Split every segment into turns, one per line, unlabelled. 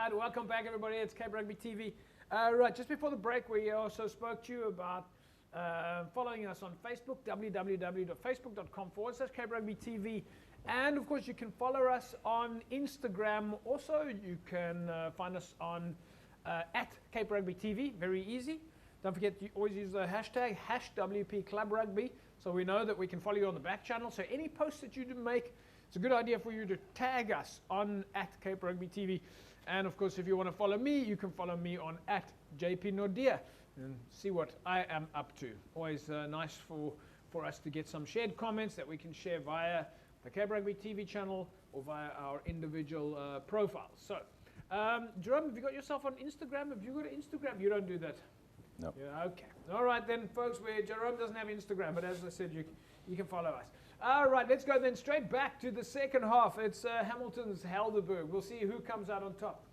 Right, welcome back everybody, it's Cape Rugby TV. Right, just before the break we also spoke to you about following us on Facebook, www.facebook.com/Cape Rugby TV. And of course you can follow us on Instagram also. You can find us on at Cape Rugby TV, very easy. Don't forget you always use the hashtag #WP Club Rugby, so we know that we can follow you on the back channel. So any posts that you do make, it's a good idea for you to tag us on at Cape Rugby TV. And of course, if you want to follow me, you can follow me on at JP Nordia and see what I am up to. Always nice for us to get some shared comments that we can share via the Cape Rugby TV channel or via our individual profiles. So, Jerome, have you got yourself on Instagram? Have you got an Instagram? You don't do that?
No.
Yeah, okay. All right then, folks, where Jerome doesn't have Instagram, but as I said, you can follow us. All right, let's go then straight back to the second half. It's Hamilton's Helderberg. We'll see who comes out on top.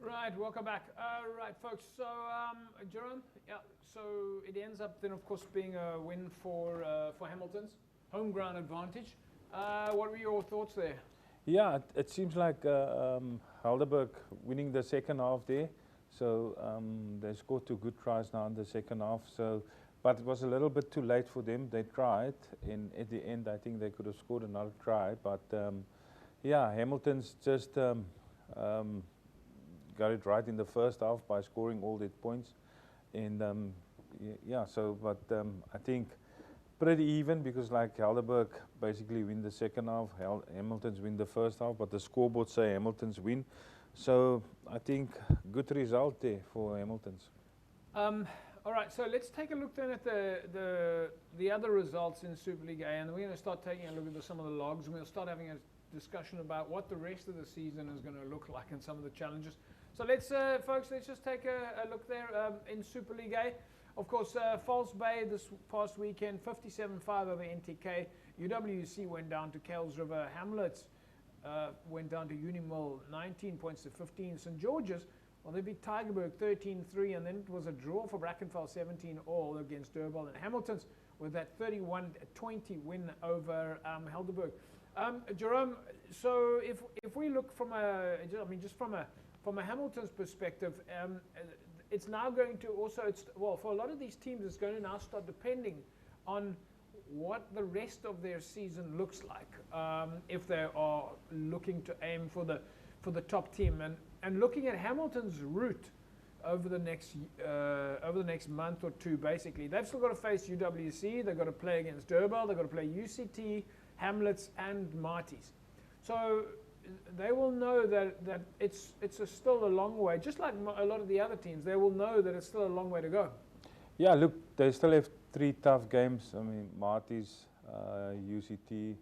Right, welcome back. Right, folks. So, Jerome, yeah. So it ends up then, of course, being a win for Hamilton's home ground advantage. What were your thoughts there?
Yeah, it seems like Helderberg winning the second half there. So they scored 2 good tries now in the second half. So, but it was a little bit too late for them. They tried, and at the end, I think they could have scored another try. But yeah, Hamilton's just got it right in the first half by scoring all their points. And yeah, so but I think pretty even because like Helderberg basically win the second half, Hamilton's win the first half, but the scoreboard say Hamilton's win. So I think good result there for Hamilton's.
All right, so let's take a look then at the other results in Super League A, and we're going to start taking a look at some of the logs, and we'll start having a discussion about what the rest of the season is going to look like and some of the challenges. So let's, folks, let's just take a look there in Super League A. Of course, False Bay this past weekend, 57-5 over NTK. UWC went down to Kales River. Hamlets went down to Unimil, 19 points to 15. St. George's, well, they beat Tygerberg 13-3, and then it was a draw for Brackenfell 17-all against Durban. And Hamilton's with that 31-20 win over Helderberg. Jerome, so if we look from just from a Hamilton's perspective, it's now going to also, for a lot of these teams, it's going to now start depending on what the rest of their season looks like, if they are looking to aim for the top team. And looking at Hamilton's route over the next month or two, basically, they've still got to face UWC, they've got to play against Durban, they've got to play UCT, Hamlets, and Marty's. So they will know that it's still a long way. Just like a lot of the other teams, they will know that it's still a long way to go.
Yeah, look, they still have 3 tough games. I mean, Marty's, UCT,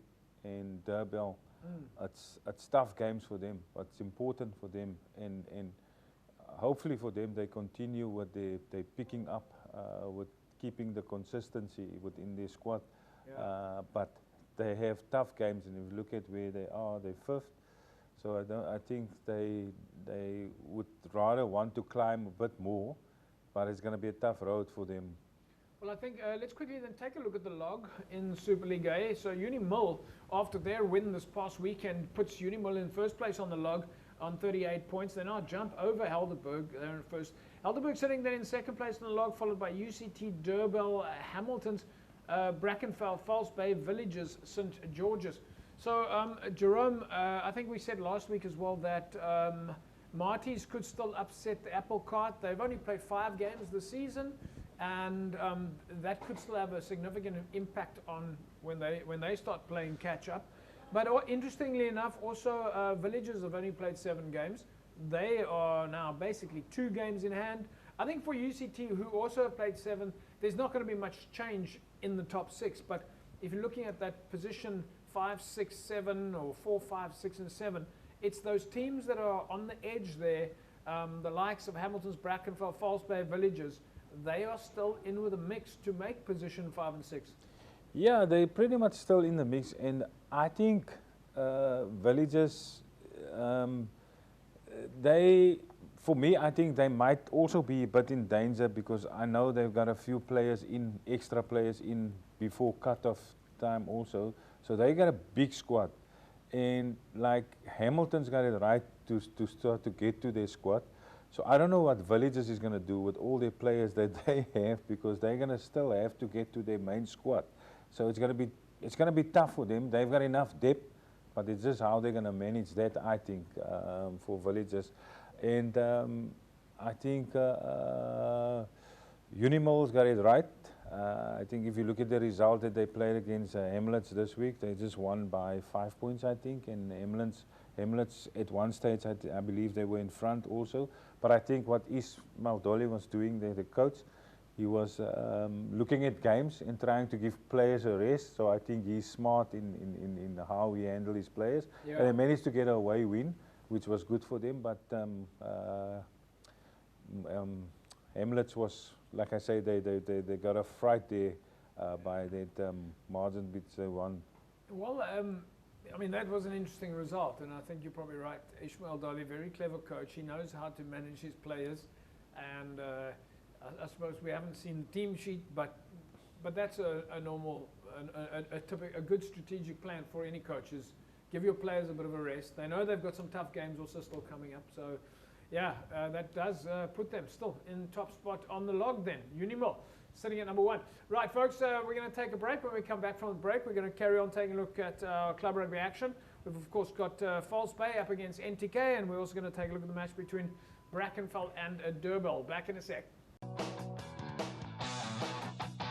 and Durban. It's tough games for them, but it's important for them, and hopefully for them they continue what they're picking up with keeping the consistency within their squad. Yeah. But they have tough games, and if you look at where they are, they're 5th. So I think they would rather want to climb a bit more, but it's going to be a tough road for them.
Well, I think let's quickly then take a look at the log in Super League A. So Unimil, after their win this past weekend, puts Unimil in first place on the log on 38 points. They now jump over Helderberg. They're in first. Helderberg sitting there in second place on the log, followed by UCT, Durban, Hamilton's, Brackenfell, False Bay, Villages, St. George's. So, Jerome, I think we said last week as well that Marty's could still upset the apple cart. They've only played 5 games this season, and that could still have a significant impact on when they start playing catch up. But interestingly enough, also Villages have only played 7 games. They are now basically 2 games in hand. I think for UCT, who also have played 7, there's not going to be much change in the top 6. But if you're looking at that position 5, 6, 7, or 4, 5, 6, and 7, it's those teams that are on the edge there, the likes of Hamilton's, Brackenfell, False Bay, Villages. They are still in with a mix to make position 5 and 6.
Yeah, they're pretty much still in the mix, and I think Villages, for me, I think they might also be a bit in danger, because I know they've got a few extra players in before cut-off time also. So they got a big squad, and like Hamilton's got it right to start to get to their squad. So I don't know what Villages is going to do with all their players that they have, because they're going to still have to get to their main squad. So it's going to be tough for them. They've got enough depth, but it's just how they're going to manage that, I think, for Villages. And I think Unimil's got it right. I think if you look at the result that they played against Hamlets this week, they just won by 5 points, I think. And Hamlets at one stage, I believe they were in front also. But I think what Ismail Dolly was doing, the coach, he was looking at games and trying to give players a rest. So I think he's smart in how he handles his players. Yeah. And they managed to get an away win, which was good for them. But Hamlets was, like I say, they got a fright there by that margin which they won. Well,
I mean, that was an interesting result, and I think you're probably right. Ishmael Dolly, very clever coach. He knows how to manage his players, and I suppose we haven't seen the team sheet, but that's a normal, a good strategic plan for any coaches. Give your players a bit of a rest. They know they've got some tough games also still coming up, so yeah, that does put them still in top spot on the log then. Unimil sitting at number 1. Right, folks, we're going to take a break. When we come back from the break, we're going to carry on taking a look at club rugby action. We've, of course, got False Bay up against NTK, and we're also going to take a look at the match between Brackenfell and Durban. Back in a sec.